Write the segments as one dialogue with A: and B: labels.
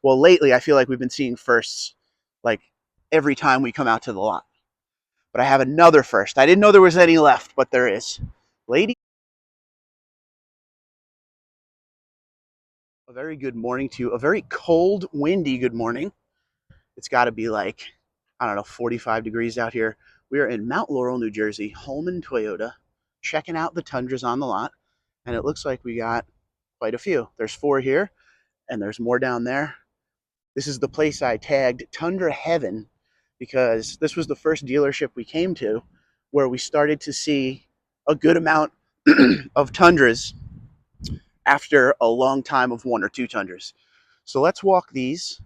A: Well, lately I feel like we've been seeing firsts like every time we come out to the lot. But I have another first. I didn't know there was any left, but there is. Lady, a very good morning to you. A very cold, windy good morning. It's got to be like, I don't know, 45 degrees out here. We are in Mount Laurel, New Jersey, Holman Toyota, checking out the Tundras on the lot. And it looks like we got quite a few. There's 4 here, and there's more down there. This is the place I tagged Tundra Heaven because this was the first dealership we came to where we started to see a good amount of Tundras after a long time of 1 or 2 Tundras. So let's walk these.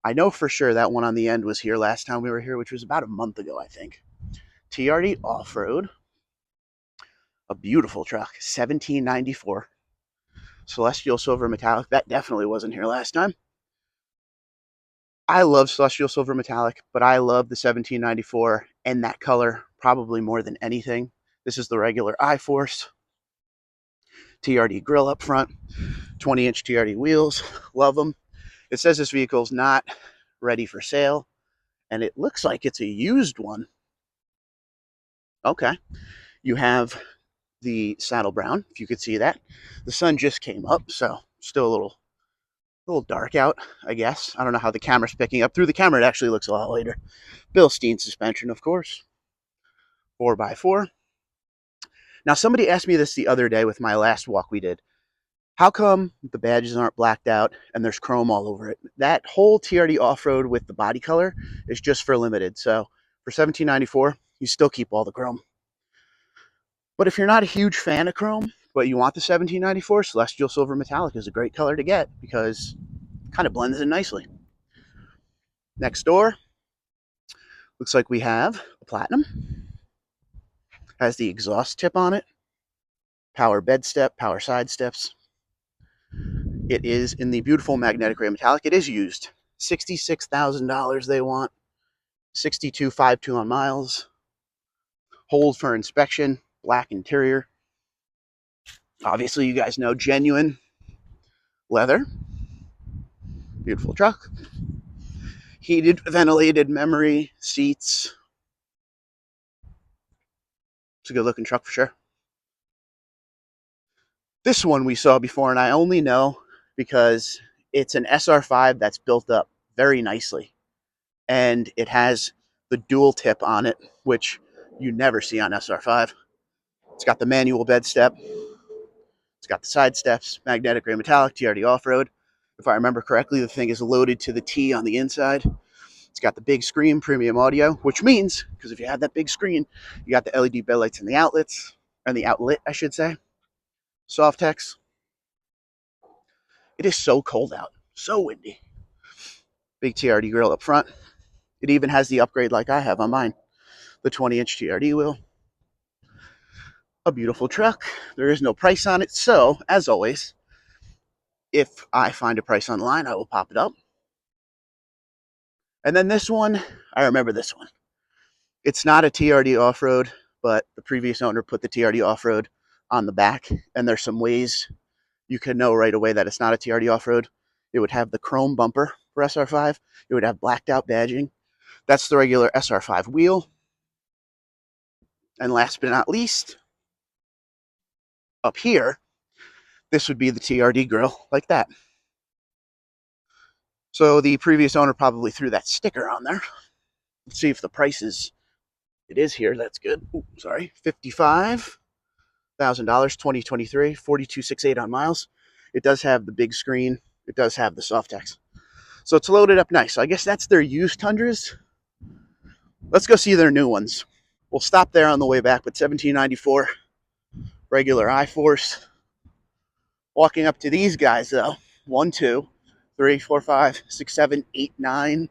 A: I know for sure that one on the end was here last time we were here, which was about a month ago, I think. TRD Off-Road, a beautiful truck, 1794. Celestial Silver Metallic, that definitely wasn't here last time. I love Celestial Silver Metallic, but I love the 1794 and that color probably more than anything. This is the regular I-Force. TRD grill up front, 20-inch TRD wheels, love them. It says this vehicle's not ready for sale, and it looks like it's a used one. Okay, you have the saddle brown, if you could see that. The sun just came up, so still a little dark out, I guess. I don't know how the camera's picking up. Through the camera, it actually looks a lot later. Bilstein suspension, of course. 4x4. Now, somebody asked me this the other day with my last walk we did. How come the badges aren't blacked out and there's chrome all over it? That whole TRD off-road with the body color is just for limited. So for $17.94, you still keep all the chrome. But if you're not a huge fan of chrome, but you want the $17.94, Celestial Silver Metallic is a great color to get because it kind of blends in nicely. Next door, looks like we have a Platinum. Has the exhaust tip on it. Power bed step, power side steps. It is in the beautiful magnetic gray metallic. It is used. $66,000 they want. 62.52 on miles. Hold for inspection. Black interior. Obviously, you guys know genuine leather. Beautiful truck. Heated, ventilated memory seats. It's a good looking truck for sure. This one we saw before, and I only know because it's an SR5 that's built up very nicely. And it has the dual tip on it, which you never see on SR5. It's got the manual bed step. It's got the side steps, magnetic gray metallic, TRD off-road. If I remember correctly, the thing is loaded to the T on the inside. It's got the big screen, premium audio, which means, because if you have that big screen, you got the LED bed lights in the outlets, and the outlet, I should say. Softex. It is so cold out, so windy. Big TRD grill up front. It even has the upgrade like I have on mine. The 20-inch TRD wheel. A beautiful truck. There is no price on it, so, as always, if I find a price online, I will pop it up. And then this one, I remember this one. It's not a TRD off-road, but the previous owner put the TRD off-road on the back, and there's some ways you can know right away that it's not a TRD off-road. It would have the chrome bumper for SR5. It would have blacked out badging. That's the regular SR5 wheel. And last but not least, up here, this would be the TRD grill like that. So the previous owner probably threw that sticker on there. Let's see if the price is, it is here, that's good. Ooh, sorry, $55,000, 2023, 42.68 on miles. It does have the big screen. It does have the Softex. So it's loaded up nice. So I guess that's their used Tundras. Let's go see their new ones. We'll stop there on the way back, but 1794, regular I-Force. Walking up to these guys, though. 1, 2, 3, 4, 5, 6, 7, 8, 9.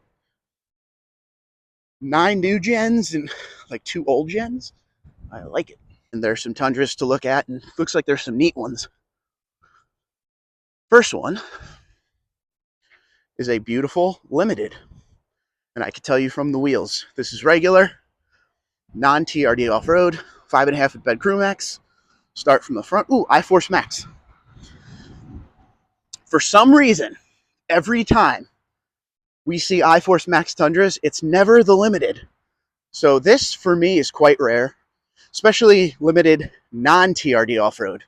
A: 9 new gens and like 2 old gens. I like it. And there's some Tundras to look at, and looks like there's some neat ones. First one is a beautiful limited. And I can tell you from the wheels, this is regular, non-TRD off-road, 5.5 bed crew max. Start from the front. Ooh, I-Force Max. For some reason, every time we see iForce Max Tundras, it's never the limited. So this, for me, is quite rare, especially limited non-TRD off-road.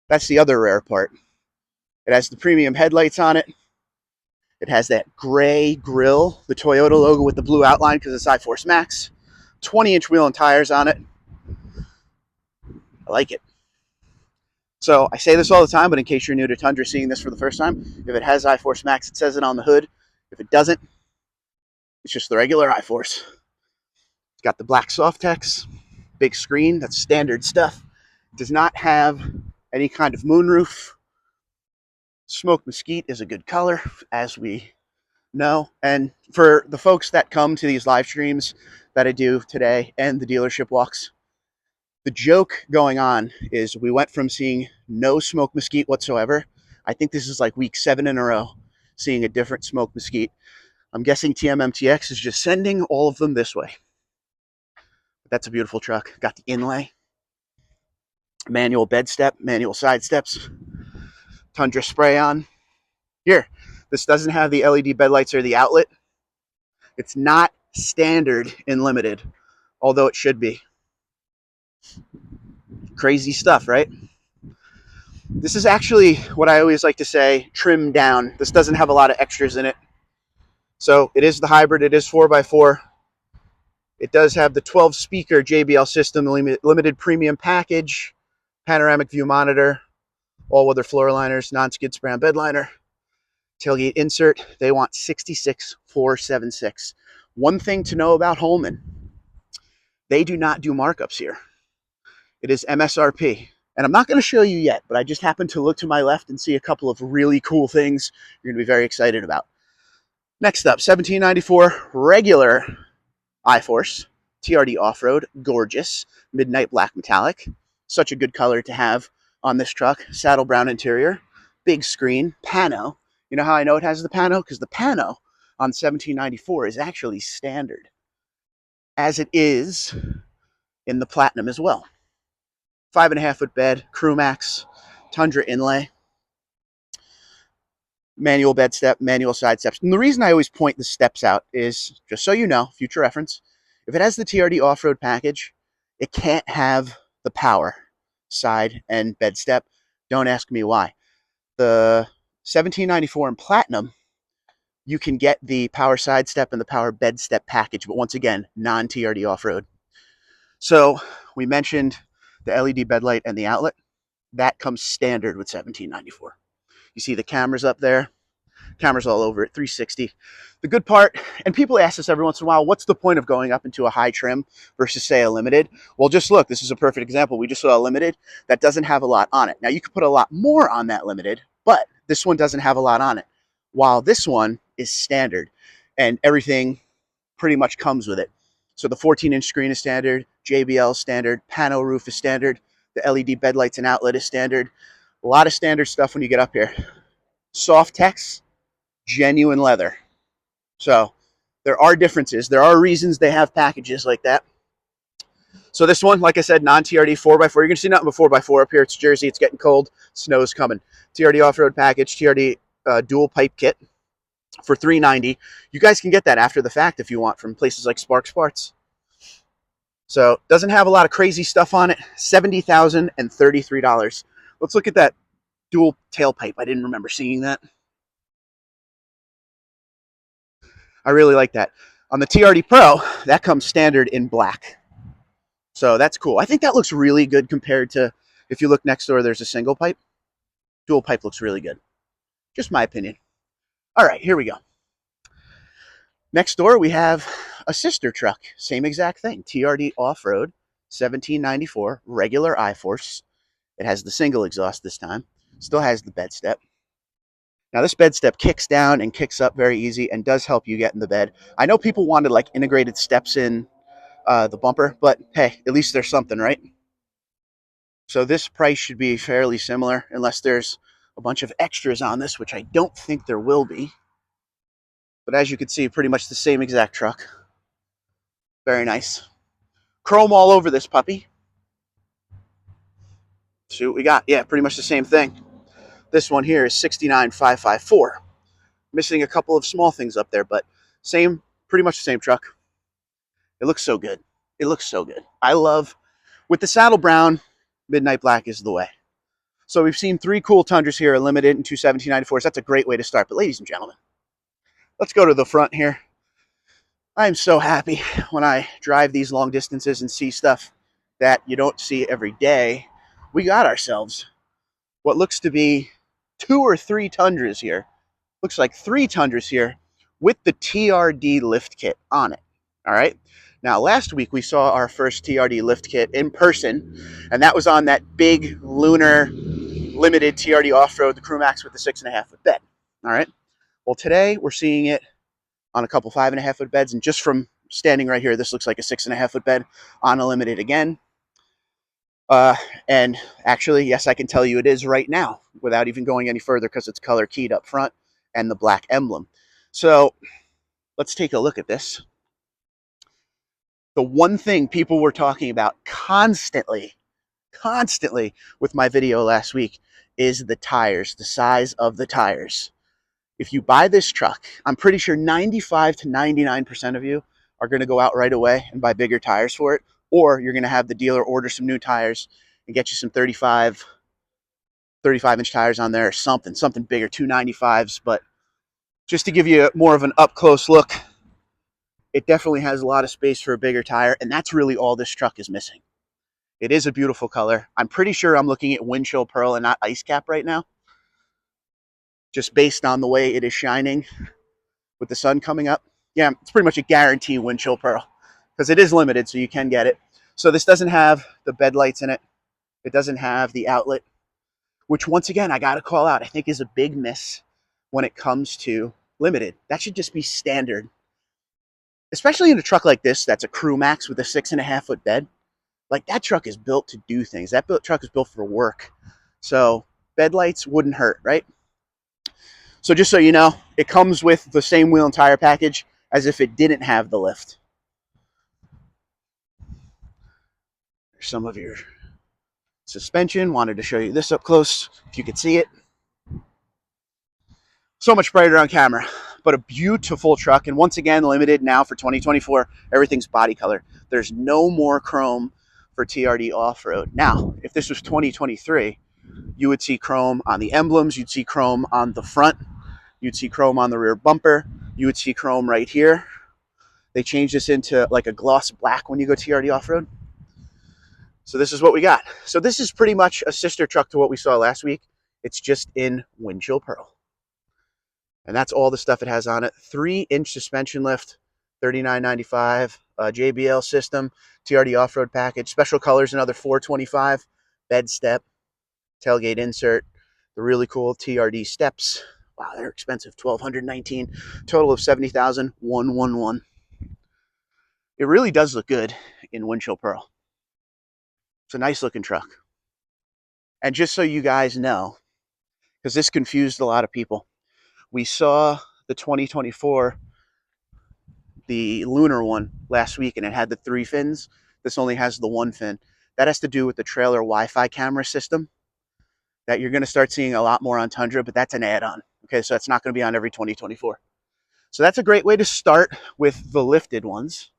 A: That's the other rare part. It has the premium headlights on it. It has that gray grille, the Toyota logo with the blue outline because it's iForce Max. 20-inch wheel and tires on it. I like it. So I say this all the time, but in case you're new to Tundra seeing this for the first time, if it has iForce Max, it says it on the hood. If it doesn't, it's just the regular iForce. It's got the black Softex, big screen, that's standard stuff. It does not have any kind of moonroof. Smoke mesquite is a good color, as we know. And for the folks that come to these live streams that I do today and the dealership walks, the joke going on is we went from seeing no smoke mesquite whatsoever. I think this is like week 7 in a row, seeing a different smoke mesquite. I'm guessing TMMTX is just sending all of them this way. That's a beautiful truck. Got the inlay, manual bed step, manual side steps, Tundra spray on. Here, this doesn't have the LED bed lights or the outlet. It's not standard in limited, although it should be. Crazy stuff, right? This is actually what I always like to say, trimmed down. This doesn't have a lot of extras in it. So it is the hybrid. It is 4x4. It does have the 12-speaker JBL system, limited premium package, panoramic view monitor, all-weather floor liners, non-skid spray on bed liner, tailgate insert. They want 66,476. One thing to know about Holman, they do not do markups here. It is MSRP. And I'm not going to show you yet, but I just happened to look to my left and see a couple of really cool things you're going to be very excited about. Next up, 1794 regular iForce, TRD off-road, gorgeous, midnight black metallic. Such a good color to have on this truck. Saddle brown interior, big screen, pano. You know how I know it has the pano? Because the pano on 1794 is actually standard, as it is in the Platinum as well. 5.5-foot bed, Crew Max, Tundra inlay, manual bed step, manual side steps. And the reason I always point the steps out is, just so you know, future reference, if it has the TRD off-road package, it can't have the power side and bed step. Don't ask me why. The 1794 in Platinum, you can get the power side step and the power bed step package, but once again, non-TRD off-road. So we mentioned the LED bed light and the outlet. That comes standard with 1794. You see the cameras up there, cameras all over it, 360. The good part, and people ask us every once in a while, what's the point of going up into a high trim versus, say, a limited? Well, just look, this is a perfect example. We just saw a limited that doesn't have a lot on it. Now, you could put a lot more on that limited, but this one doesn't have a lot on it, while this one is standard, and everything pretty much comes with it. So the 14-inch screen is standard, JBL standard, pano roof is standard, the LED bed lights and outlet is standard. A lot of standard stuff when you get up here. Softex, genuine leather. So there are differences. There are reasons they have packages like that. So this one, like I said, non-TRD 4x4. You're going to see nothing but 4x4 up here. It's Jersey. It's getting cold. Snow's coming. TRD off-road package, TRD dual pipe kit for $390. You guys can get that after the fact if you want from places like Sparks Parts. So doesn't have a lot of crazy stuff on it. $70,033. Let's look at that dual tailpipe. I didn't remember seeing that. I really like that. On the TRD Pro, that comes standard in black. So that's cool. I think that looks really good compared to, if you look next door, there's a single pipe. Dual pipe looks really good. Just my opinion. All right, here we go. Next door, we have a sister truck. Same exact thing. TRD Off-Road, 1794, regular iForce. It has the single exhaust this time. Still has the bed step. Now, this bed step kicks down and kicks up very easy and does help you get in the bed. I know people wanted like integrated steps in the bumper, but hey, at least there's something, right? So this price should be fairly similar unless there's a bunch of extras on this, which I don't think there will be. But as you can see, pretty much the same exact truck. Very nice. Chrome all over this puppy. See what we got. Yeah, pretty much the same thing. This one here is 69,554. Missing a couple of small things up there, but pretty much the same truck. It looks so good. It looks so good. I love, with the saddle brown, midnight black is the way. So we've seen 3 cool Tundras here, limited in 21794s. That's a great way to start. But ladies and gentlemen, let's go to the front here. I'm so happy when I drive these long distances and see stuff that you don't see every day. We got ourselves what looks to be 2 or 3 Tundras here. Looks like 3 Tundras here with the TRD lift kit on it. All right. Now, last week we saw our first TRD lift kit in person, and that was on that big lunar limited TRD off-road, the Crewmax with the 6.5-foot bed. All right. Well, today we're seeing it on a couple 5.5-foot beds, and just from standing right here, this looks like a 6.5-foot bed on a limited again. And actually, yes, I can tell you it is right now without even going any further because it's color keyed up front and the black emblem. So let's take a look at this. The one thing people were talking about constantly with my video last week is the tires, the size of the tires. If you buy this truck, I'm pretty sure 95 to 99% of you are going to go out right away and buy bigger tires for it, or you're going to have the dealer order some new tires and get you some 35-inch tires on there, or something bigger, 295s. But just to give you more of an up-close look, it definitely has a lot of space for a bigger tire, and that's really all this truck is missing. It is a beautiful color. I'm pretty sure I'm looking at windshield pearl and not ice cap right now, just based on the way it is shining with the sun coming up. Yeah, it's pretty much a guarantee windshield pearl because it is limited, so you can get it. So this doesn't have the bed lights in it. It doesn't have the outlet, which once again, I got to call out, I think is a big miss when it comes to limited. That should just be standard, especially in a truck like this that's a Crewmax with a 6.5-foot bed. Like, that truck is built to do things. That truck is built for work. So bed lights wouldn't hurt, right? So just so you know, it comes with the same wheel and tire package as if it didn't have the lift. There's some of your suspension. Wanted to show you this up close if you could see it. So much brighter on camera, but a beautiful truck. And once again, limited now for 2024. Everything's body color. There's no more chrome for TRD off-road. Now, if this was 2023, you would see chrome on the emblems. You'd see chrome on the front. You'd see chrome on the rear bumper. You would see chrome right here. They changed this into like a gloss black when you go TRD off-road. So this is what we got. So this is pretty much a sister truck to what we saw last week. It's just in windshield pearl. And that's all the stuff it has on it. 3-inch suspension lift, $39.95. JBL system, TRD off-road package. Special colors, another $425. Bed step, tailgate insert. The really cool TRD steps. Wow, they're expensive. $1,219. Total of $70,111. It really does look good in windshield pearl. It's a nice looking truck. And just so you guys know, because this confused a lot of people, we saw the 2024, the lunar one last week, and it had the 3 fins. This only has the 1 fin. That has to do with the trailer Wi-Fi camera system that you're going to start seeing a lot more on Tundra, but that's an add-on. Okay, so it's not going to be on every 2024. So that's a great way to start with the lifted ones.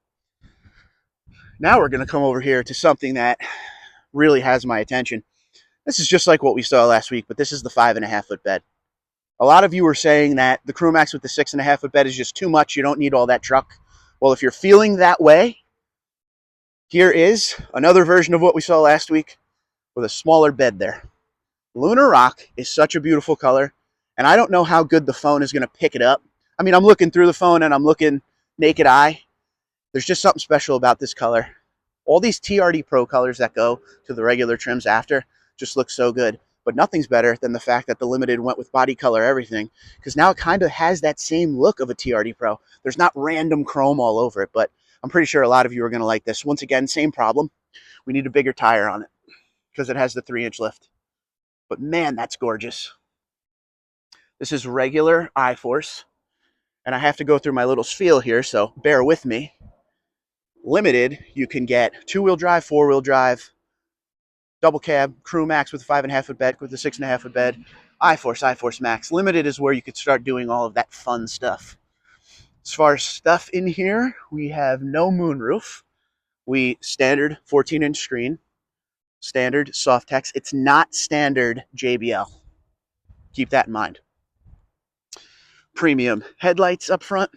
A: Now we're going to come over here to something that really has my attention. This is just like what we saw last week, but this is the 5.5-foot bed. A lot of you were saying that the Crewmax with the 6.5-foot bed is just too much. You don't need all that truck. Well, if you're feeling that way, here is another version of what we saw last week with a smaller bed there. Lunar Rock is such a beautiful color, and I don't know how good the phone is going to pick it up. I mean, I'm looking through the phone and I'm looking naked eye. There's just something special about this color. All these TRD Pro colors that go to the regular trims after just look so good. But nothing's better than the fact that the Limited went with body color everything, because now it kind of has that same look of a TRD Pro. There's not random chrome all over it, but I'm pretty sure a lot of you are going to like this. Once again, same problem. We need a bigger tire on it because it has the 3-inch lift. But man, that's gorgeous. This is regular I-Force, and I have to go through my little spiel here, so bear with me. Limited, you can get 2-wheel drive, 4-wheel drive, double cab, Crewmax with a 5.5-foot bed, with a 6.5-foot bed, iForce Max. Limited is where you could start doing all of that fun stuff. As far as stuff in here, we have no moonroof. We standard 14-inch screen, standard soft text. It's not standard JBL. Keep that in mind. Premium headlights up front.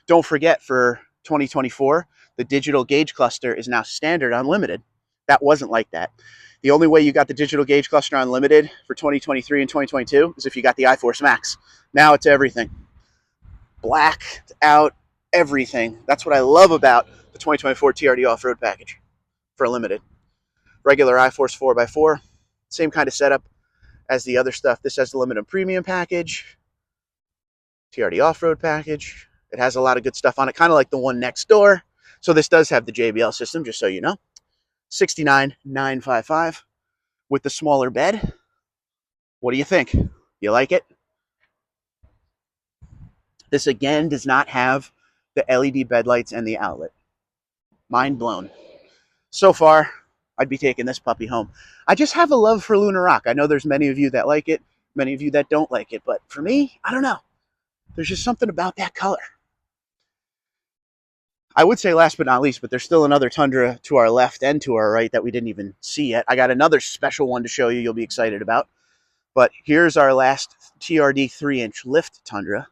A: Don't forget, for 2024, the digital gauge cluster is now standard unlimited. That wasn't like that. The only way you got the digital gauge cluster unlimited for 2023 and 2022 is if you got the iForce Max. Now it's everything. Blacked out everything. That's what I love about the 2024 TRD off-road package for limited. Regular iForce 4x4, same kind of setup as the other stuff. This has the limited premium package, TRD off-road package. It has a lot of good stuff on it, kind of like the one next door. So this does have the JBL system, just so you know. $69,955 with the smaller bed. What do you think? You like it? This again does not have the LED bed lights and the outlet. Mind blown. So far, I'd be taking this puppy home. I just have a love for Lunar Rock. I know there's many of you that like it, many of you that don't like it, but for me, I don't know. There's just something about that color. I would say last but not least, but there's still another Tundra to our left and to our right that we didn't even see yet. I got another special one to show you you'll be excited about. But here's our last TRD 3-inch lift Tundra.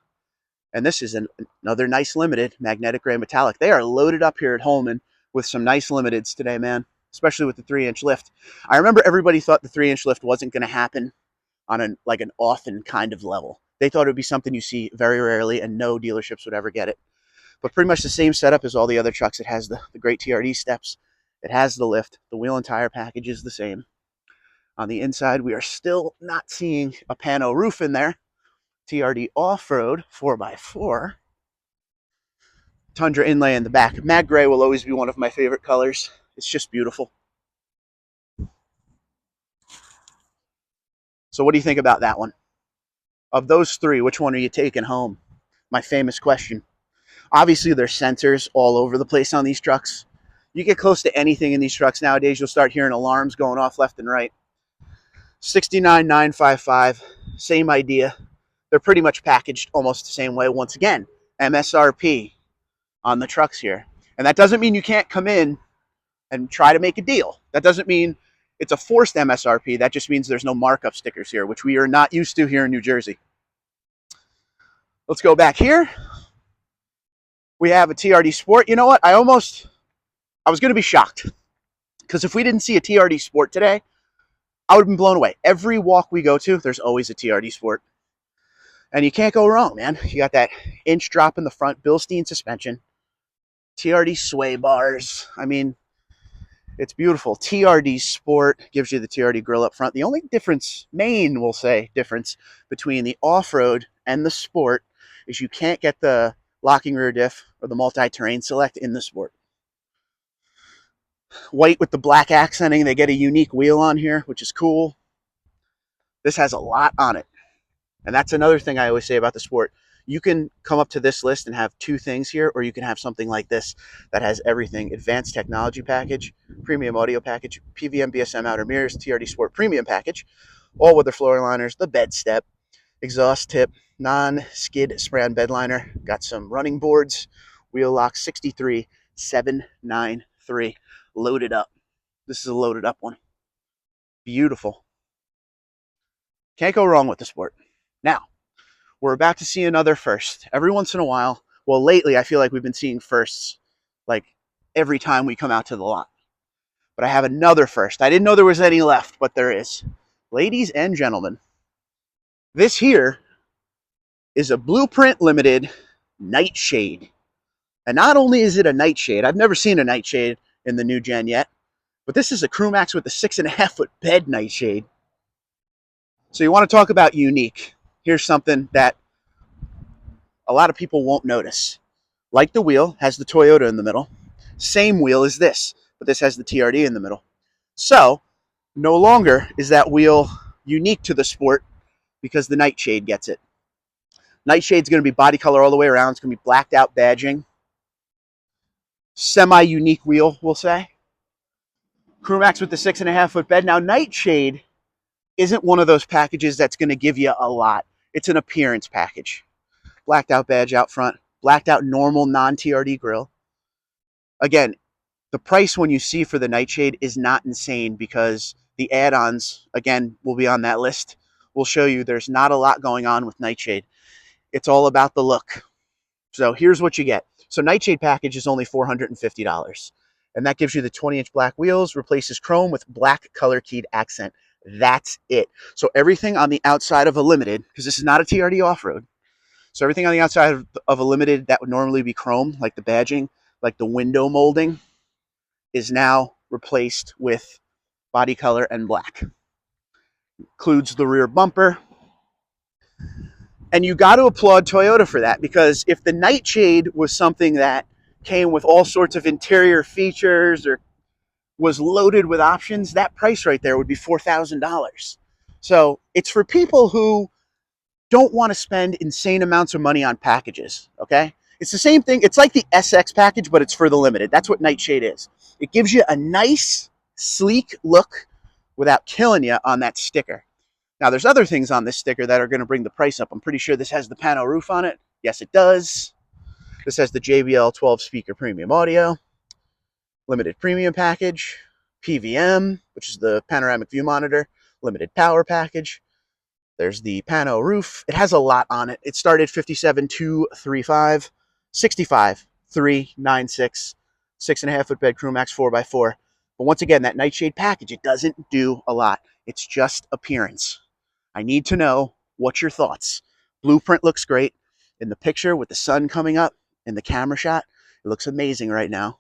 A: And this is another nice limited magnetic gray metallic. They are loaded up here at Holman with some nice limiteds today, man, especially with the 3-inch lift. I remember everybody thought the 3-inch lift wasn't going to happen on an often kind of level. They thought it would be something you see very rarely and no dealerships would ever get it. But pretty much the same setup as all the other trucks. It has the great TRD steps. It has the lift. The wheel and tire package is the same. On the inside, we are still not seeing a pano roof in there. TRD off-road 4x4. Tundra inlay in the back. Mag gray will always be one of my favorite colors. It's just beautiful. So what do you think about that one? Of those three, which one are you taking home? My famous question. Obviously, there's sensors all over the place on these trucks. You get close to anything in these trucks nowadays, you'll start hearing alarms going off left and right. $69,955, same idea. They're pretty much packaged almost the same way. Once again, MSRP on the trucks here. And that doesn't mean you can't come in and try to make a deal. That doesn't mean it's a forced MSRP. That just means there's no markup stickers here, which we are not used to here in New Jersey. Let's go back here. We have a TRD Sport. You know what? I was going to be shocked. Because if we didn't see a TRD Sport today, I would have been blown away. Every walk we go to, there's always a TRD Sport. And you can't go wrong, man. You got that inch drop in the front, Bilstein suspension, TRD sway bars. I mean, it's beautiful. TRD Sport gives you the TRD grill up front. The only difference, we'll say, difference between the off-road and the Sport is you can't get the locking rear diff or the multi-terrain select in the Sport. White with the black accenting. They get a unique wheel on here, which is cool. This has a lot on it. And that's another thing I always say about the Sport. You can come up to this list and have two things here, or you can have something like this that has everything. Advanced technology package, premium audio package, PVM BSM outer mirrors, TRD Sport premium package, all-weather floor liners, the bed step, exhaust tip, non-skid spray-on bed liner, got some running boards, wheel lock 63793, loaded up. This is a loaded up one. Beautiful. Can't go wrong with the Sport. Now, we're about to see another first. Every once in a while, well, lately I feel like we've been seeing firsts like every time we come out to the lot. But I have another first. I didn't know there was any left, but there is. Ladies and gentlemen, this here is a Blueprint Limited Nightshade. And not only is it a Nightshade, I've never seen a Nightshade in the new gen yet, but this is a Crewmax with a 6.5-foot bed Nightshade. So you want to talk about unique. Here's something that a lot of people won't notice. Like the wheel, has the Toyota in the middle. Same wheel as this, but this has the TRD in the middle. So, no longer is that wheel unique to the Sport because the Nightshade gets it. Nightshade's going to be body color all the way around. It's going to be blacked out badging. Semi-unique wheel, we'll say. Crewmax with the 6.5-foot bed. Now, Nightshade isn't one of those packages that's going to give you a lot. It's an appearance package. Blacked out badge out front, blacked out normal non-TRD grill. Again, the price when you see for the Nightshade is not insane because the add-ons, again, will be on that list. We'll show you there's not a lot going on with Nightshade. It's all about the look. So here's what you get. So Nightshade package is only $450. And that gives you the 20-inch black wheels, replaces chrome with black color keyed accent. That's it. So everything on the outside of a Limited, because this is not a TRD off-road, so everything on the outside of a Limited that would normally be chrome, like the badging, like the window molding, is now replaced with body color and black. Includes the rear bumper. And you got to applaud Toyota for that, because if the Nightshade was something that came with all sorts of interior features or was loaded with options, that price right there would be $4,000. So it's for people who don't want to spend insane amounts of money on packages, okay? It's the same thing. It's like the SX package, but it's for the Limited. That's what Nightshade is. It gives you a nice, sleek look without killing you on that sticker. Now, there's other things on this sticker that are going to bring the price up. I'm pretty sure this has the pano roof on it. Yes, it does. This has the JBL 12-speaker premium audio, Limited premium package, PVM, which is the panoramic view monitor, Limited power package. There's the pano roof. It has a lot on it. It started 57,235, 65,396, 6.5-foot bed crew max 4x4. But once again, that Nightshade package, it doesn't do a lot. It's just appearance. I need to know what's your thoughts. Blueprint looks great. In the picture with the sun coming up in the camera shot, it looks amazing right now.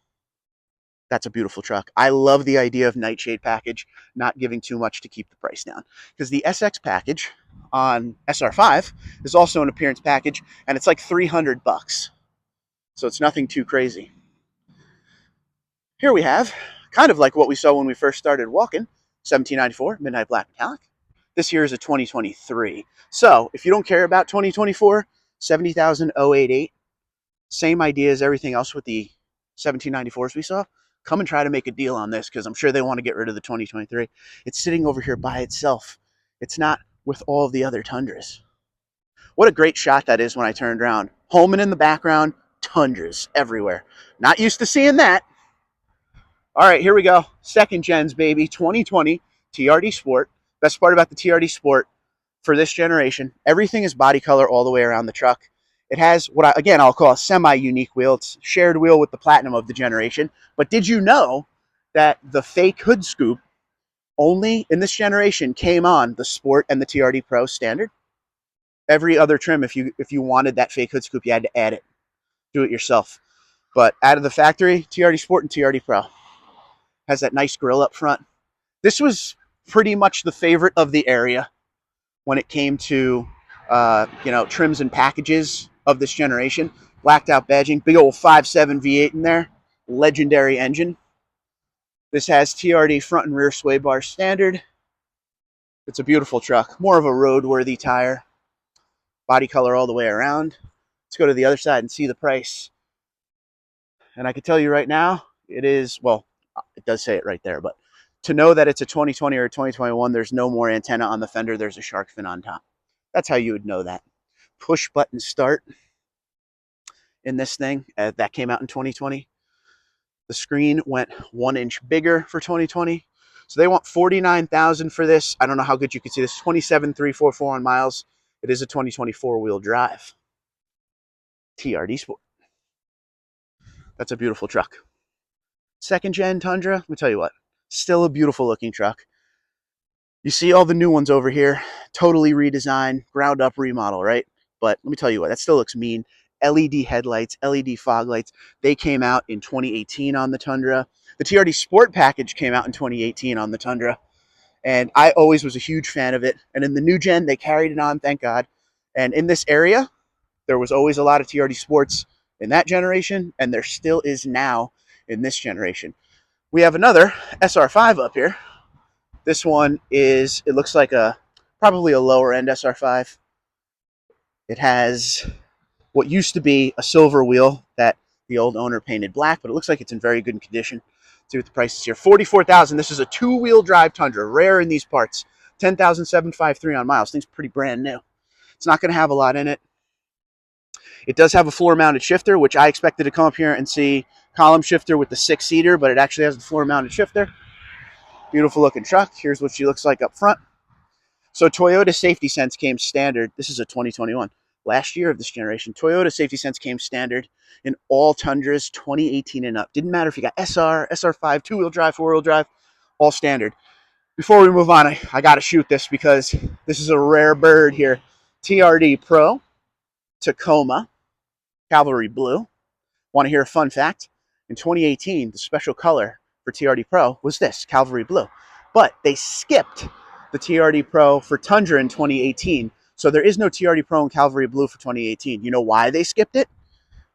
A: That's a beautiful truck. I love the idea of Nightshade package not giving too much to keep the price down, because the SX package on SR5 is also an appearance package, and it's like $300. So it's nothing too crazy. Here we have, kind of like what we saw when we first started walking, 1794 Midnight Black Metallic. This year is a 2023. So if you don't care about 2024, 70,088. Same idea as everything else with the 1794s we saw. Come and try to make a deal on this, because I'm sure they want to get rid of the 2023. It's sitting over here by itself. It's not with all of the other Tundras. What a great shot that is when I turned around. Holman in the background, Tundras everywhere. Not used to seeing that. All right, here we go. Second gens, baby. 2020 TRD Sport. Best part about the TRD Sport for this generation, everything is body color all the way around the truck. It has what, I'll call a semi-unique wheel. It's shared wheel with the Platinum of the generation. But did you know that the fake hood scoop only in this generation came on the Sport and the TRD Pro standard? Every other trim, if you wanted that fake hood scoop, you had to add it. Do it yourself. But out of the factory, TRD Sport and TRD Pro has that nice grill up front. This was pretty much the favorite of the area when it came to trims and packages of this generation. Blacked out badging, big old 5.7 V8 in there, legendary engine. This has TRD front and rear sway bar standard. It's a beautiful truck, more of a roadworthy tire. Body color all the way around. Let's go to the other side and see the price. And I can tell you right now, it is, well, it does say it right there, but to know that it's a 2020 or a 2021, there's no more antenna on the fender, there's a shark fin on top. That's how you would know that. Push button start in this thing. That came out in 2020. The screen went 1 inch bigger for 2020. So they want $49,000 for this. I don't know how good you can see this. 27,344 on miles. It is a 2024 wheel drive. TRD Sport. That's a beautiful truck. Second gen Tundra, let me tell you what, still a beautiful looking truck. You see all the new ones over here, totally redesigned, ground up remodel, right? But let me tell you what, that still looks mean. LED headlights, LED fog lights. They came out in 2018 on the Tundra. The TRD Sport package came out in 2018 on the Tundra. And I always was a huge fan of it. And in the new gen, they carried it on, thank God. And in this area, there was always a lot of TRD Sports in that generation, and there still is now in this generation. We have another SR5 up here. This one is, it looks like probably a lower end SR5. It has what used to be a silver wheel that the old owner painted black, but it looks like it's in very good condition. Let's see what the price is here. $44,000. This is a 2-wheel drive Tundra, rare in these parts. 10,753 on miles. Thing's pretty brand new. It's not going to have a lot in it. It does have a floor-mounted shifter, which I expected to come up here and see column shifter with the 6-seater, but it actually has the floor-mounted shifter. Beautiful looking truck. Here's what she looks like up front. So Toyota Safety Sense came standard. This is a 2021. Last year of this generation. Toyota Safety Sense came standard in all Tundras 2018 and up. Didn't matter if you got SR, SR5, two-wheel drive, four-wheel drive, all standard. Before we move on, I got to shoot this because this is a rare bird here. TRD Pro, Tacoma, Cavalry Blue. Want to hear a fun fact? In 2018, the special color for TRD Pro was this, Cavalry Blue. But they skipped the TRD Pro for Tundra in 2018. So there is no TRD Pro and Cavalry Blue for 2018. You know why they skipped it?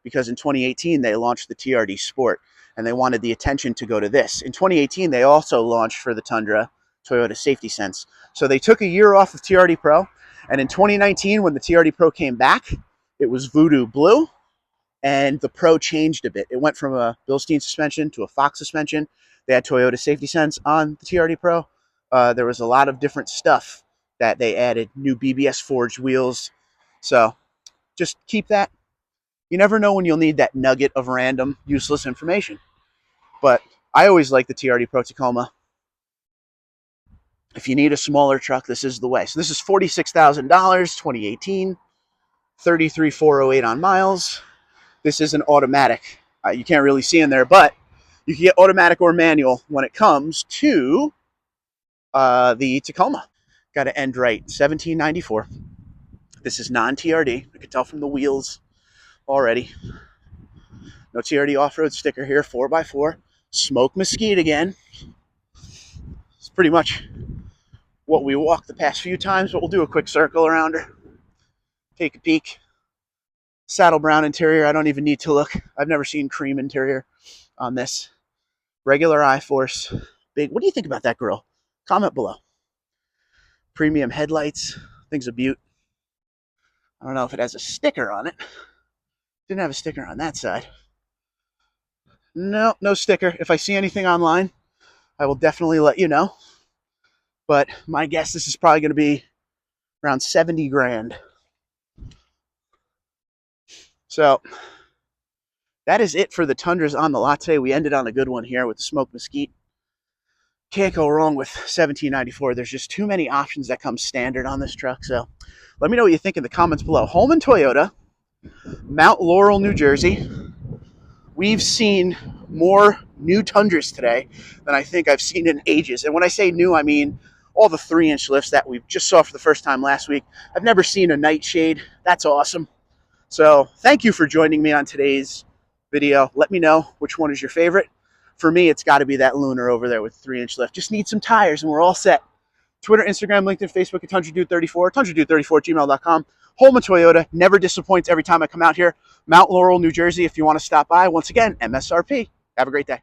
A: Because in 2018, they launched the TRD Sport, and they wanted the attention to go to this. In 2018, they also launched for the Tundra Toyota Safety Sense. So they took a year off of TRD Pro, and in 2019, when the TRD Pro came back, it was Voodoo Blue, and the Pro changed a bit. It went from a Bilstein suspension to a Fox suspension. They had Toyota Safety Sense on the TRD Pro. There was a lot of different stuff that they added, new BBS forged wheels. So just keep that. You never know when you'll need that nugget of random, useless information. But I always like the TRD Pro Tacoma. If you need a smaller truck, this is the way. So this is $46,000, 2018, 33,408 on miles. This is an automatic. You can't really see in there, but you can get automatic or manual when it comes to the Tacoma. Got to end right, 1794. This is non-TRD. I can tell from the wheels already. No TRD off-road sticker here, 4x4. Smoke mesquite again. It's pretty much what we walked the past few times, but we'll do a quick circle around her. Take a peek. Saddle brown interior, I don't even need to look. I've never seen cream interior on this. Regular I-Force. Big. What do you think about that girl? Comment below. Premium headlights. Thing's a beaut. I don't know if it has a sticker on it. Didn't have a sticker on that side. No, no sticker. If I see anything online, I will definitely let you know. But my guess, this is probably going to be around 70 grand. So that is it for the Tundras on the lot today. We ended on a good one here with the smoked mesquite. Can't go wrong with 1794. There's just too many options that come standard on this truck. So let me know what you think in the comments below. Holman Toyota, Mount Laurel, New Jersey. We've seen more new Tundras today than I think I've seen in ages. And when I say new, I mean all the 3-inch lifts that we just saw for the first time last week. I've never seen a Nightshade. That's awesome. So thank you for joining me on today's video. Let me know which one is your favorite. For me, it's got to be that Lunar over there with 3-inch lift. Just need some tires and we're all set. Twitter, Instagram, LinkedIn, Facebook at TundraDude34, TundraDude34@gmail.com. Holman Toyota never disappoints every time I come out here. Mount Laurel, New Jersey, if you want to stop by. Once again, MSRP. Have a great day.